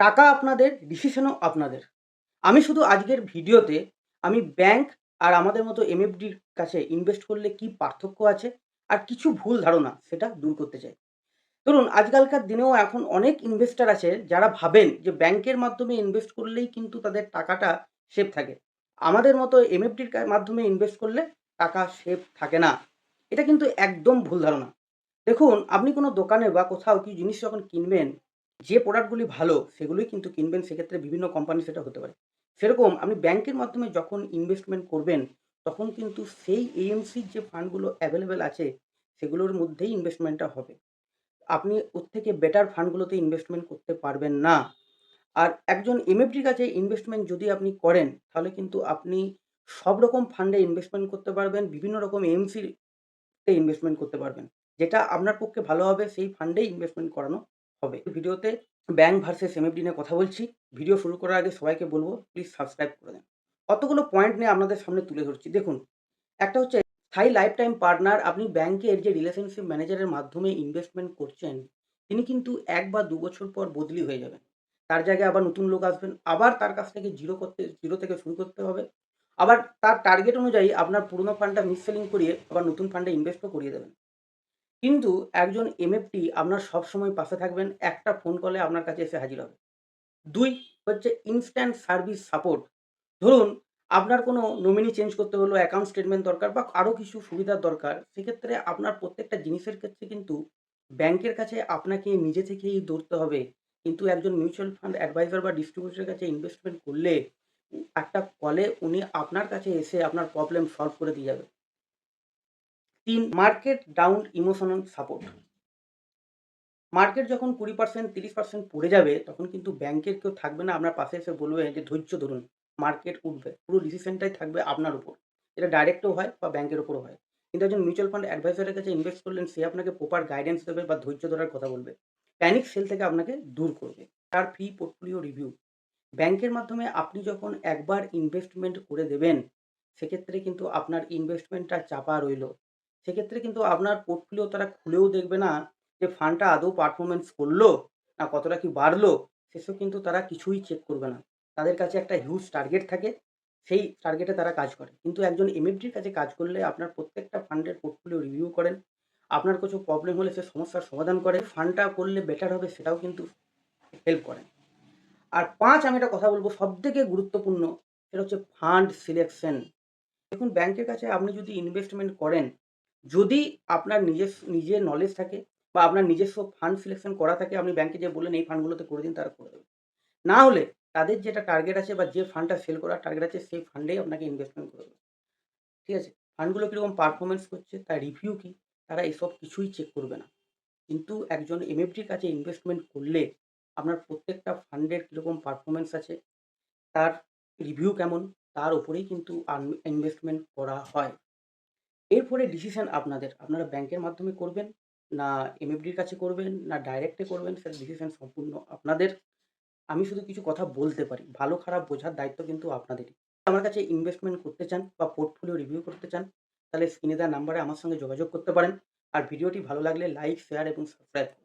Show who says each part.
Speaker 1: টাকা আপনাদের, ডিসিশনও আপনাদের। আমি শুধু আজকের ভিডিওতে আমি ব্যাংক আর আমাদের মতো এমএফডির কাছে ইনভেস্ট করলে কি পার্থক্য আছে আর কিছু ভুল ধারণা সেটা দূর করতে চাই। ধরুন আজকালকার দিনেও এখন অনেক ইনভেস্টর আছে যারা ভাবেন যে ব্যাংকের মাধ্যমে ইনভেস্ট করলেই কিন্তু তাদের টাকাটা সেফ থাকে। আমাদের মতো এমএফডির মাধ্যমে ইনভেস্ট করলে টাকা সেফ থাকে না। এটা কিন্তু একদম ভুল ধারণা। দেখুন, আপনি কোনো দোকানে বা কোথাও কি জিনিস যখন কিনবেন, যে প্রোডাক্টগুলি ভালো সেগুলোই কিন্তু কিনবেন, সেক্ষেত্রে বিভিন্ন কোম্পানি সেটা হতে পারে। সেরকম আপনি ব্যাংকের মাধ্যমে যখন ইনভেস্টমেন্ট করবেন, তখন কিন্তু সেই এএমসির যে ফান্ডগুলো অ্যাভেলেবেল আছে, সেগুলোর মধ্যেই ইনভেস্টমেন্টটা হবে। আপনি ওর থেকে বেটার ফান্ডগুলোতে ইনভেস্টমেন্ট করতে পারবেন না। আর একজন এমএফডির কাছে ইনভেস্টমেন্ট যদি আপনি করেন, তাহলে কিন্তু আপনি সব রকম ফান্ডে ইনভেস্টমেন্ট করতে পারবেন, বিভিন্ন রকম এএমসির তে ইনভেস্টমেন্ট করতে পারবেন। যেটা আপনার পক্ষে ভালো হবে সেই ফান্ডেই ইনভেস্টমেন্ট করানো হবে। ভিডিওতে ব্যাংক ভার্সেস এমএফডি নিয়ে কথা বলছি। ভিডিও শুরু করার আগে সবাইকে বলব প্লিজ সাবস্ক্রাইব করে দেন। কতগুলো পয়েন্ট নিয়ে আপনাদের সামনে তুলে ধরছি। দেখুন, একটা হচ্ছে স্থায়ী লাইফ টাইম পার্টনার। আপনি ব্যাংকের যে রিলেশনশিপ ম্যানেজারের মাধ্যমে ইনভেস্টমেন্ট করছেন, তিনি কিন্তু ১ বা ২ বছর পর বদলি হয়ে যাবেন। তার জায়গায় আবার নতুন লোক আসবেন। আবার তার কাছ থেকে জিরো থেকে শুরু করতে হবে। আবার তার টার্গেট অনুযায়ী আপনার পুরনো ফান্ডটা মিস-সেলিং করিয়ে আবার নতুন ফান্ডে ইনভেস্টও করিয়ে দেবেন। কিন্তু একজন এমএফডি আপনার সবসময় পাশে থাকবেন। একটা ফোন কলে আপনার কাছে এসে হাজির হবে। ২ হচ্ছে ইনস্ট্যান্ট সার্ভিস সাপোর্ট। ধরুন আপনার কোনো নমিনি চেঞ্জ করতে হলো, অ্যাকাউন্ট স্টেটমেন্ট দরকার বা আরো কিছু সুবিধার দরকার। সেক্ষেত্রে আপনার প্রত্যেকটা জিনিসের ক্ষেত্রে কিন্তু ব্যাংকের কাছে আপনাকে নিজে থেকেই দৌড়তে হবে। কিন্তু একজন মিউচুয়াল ফান্ড অ্যাডভাইজার বা ডিস্ট্রিবিউটরের কাছে ইনভেস্টমেন্ট করলে একটা কলে উনি আপনার কাছে এসে আপনার প্রবলেম সলভ করে দিয়ে যাবে। ৩ market down emotional support. Market যখন ২০% ৩০% পড়ে যাবে, তখন কিন্তু ব্যাংকের কেউ থাকবে না আপনার পাশে এসে বলবে যে ধৈর্য ধরুন, মার্কেট উঠবে। পুরো ডিসিশনটাই থাকবে আপনার উপর। এটা ডাইরেক্টও হয় বা ব্যাংকের উপরও হয়। কিন্তু একজন মিউচুয়াল ফান্ড অ্যাডভাইজারের কাছে ইনভেস্ট করলেন, সে আপনাকে প্রপার গাইডেন্স দেবে বা ধৈর্য ধরার কথা বলবে। প্যানিক সেল থেকে আপনাকে দূর করবে। তার ফ্রি পোর্টফোলিও রিভিউ। ব্যাংকের মাধ্যমে আপনি যখন একবার ইনভেস্টমেন্ট করে দেবেন, সেক্ষেত্রে কিন্তু আপনার ইনভেস্টমেন্টটা চাপা রইল। সেক্ষেত্রে কিন্তু আপনার পোর্টফোলিও তারা খুলেও দেখবে না যে ফান্ডটা আদৌ পারফরম্যান্স করলো না কতটা কি বাড়লো, সেসব কিন্তু তারা কিছুই চেক করবে না। তাদের কাছে একটা হিউজ টার্গেট থাকে, সেই টার্গেটে তারা কাজ করে। কিন্তু একজন এমএফডির কাছে কাজ করলে আপনার প্রত্যেকটা ফান্ডের পোর্টফোলিও রিভিউ করেন। আপনার কিছু প্রবলেম হলে সে সমস্যার সমাধান করে। ফান্ডটা করলে বেটার হবে সেটাও কিন্তু হেল্প করেন। আর ৫ আমি একটা কথা বলব সবথেকে গুরুত্বপূর্ণ, সেটা হচ্ছে ফান্ড সিলেকশন। দেখুন ব্যাংকের কাছে আপনি যদি ইনভেস্টমেন্ট করেন, যদি আপনার নিজের নলেজ থাকে বা আপনার নিজস্ব ফান্ড সিলেকশন করা থাকে, আপনি ব্যাংকে যেয়ে বললেন এই ফান্ডগুলোতে করে দিন, তারা করে দেবে। না হলে তাদের যেটা টার্গেট আছে বা যে ফান্ডটা সেল করার টার্গেট আছে সেই ফান্ডেই আপনাকে ইনভেস্টমেন্ট করে দেবে। ঠিক আছে? ফান্ডগুলো কিরকম পারফরম্যান্স করছে, তার রিভিউ কি, তারা এসব কিছুই চেক করবে না। কিন্তু একজন এমএফডির কাছে ইনভেস্টমেন্ট করলে আপনার প্রত্যেকটা ফান্ডের কিরকম পারফরম্যান্স আছে, তার রিভিউ কেমন, তার উপরেই কিন্তু ইনভেস্টমেন্ট করা হয়। এরপরে ডিসিশন আপনাদের। আপনারা ব্যাংকের মাধ্যমে করবেন, না এমএফডির কাছে করবেন, না ডাইরেক্টে করবেন, সেটা ডিসিশন সম্পূর্ণ আপনাদের। আমি শুধু কিছু কথা বলতে পারি। ভালো খারাপ বোঝার দায়িত্ব কিন্তু আপনাদেরই। আমার কাছে ইনভেস্টমেন্ট করতে চান বা পোর্টফোলিও রিভিউ করতে চান, তাহলে স্ক্রিনে দেওয়া নাম্বারে আমার সঙ্গে যোগাযোগ করতে পারেন। আর ভিডিওটি ভালো লাগলে লাইক, শেয়ার এবং সাবস্ক্রাইব করুন।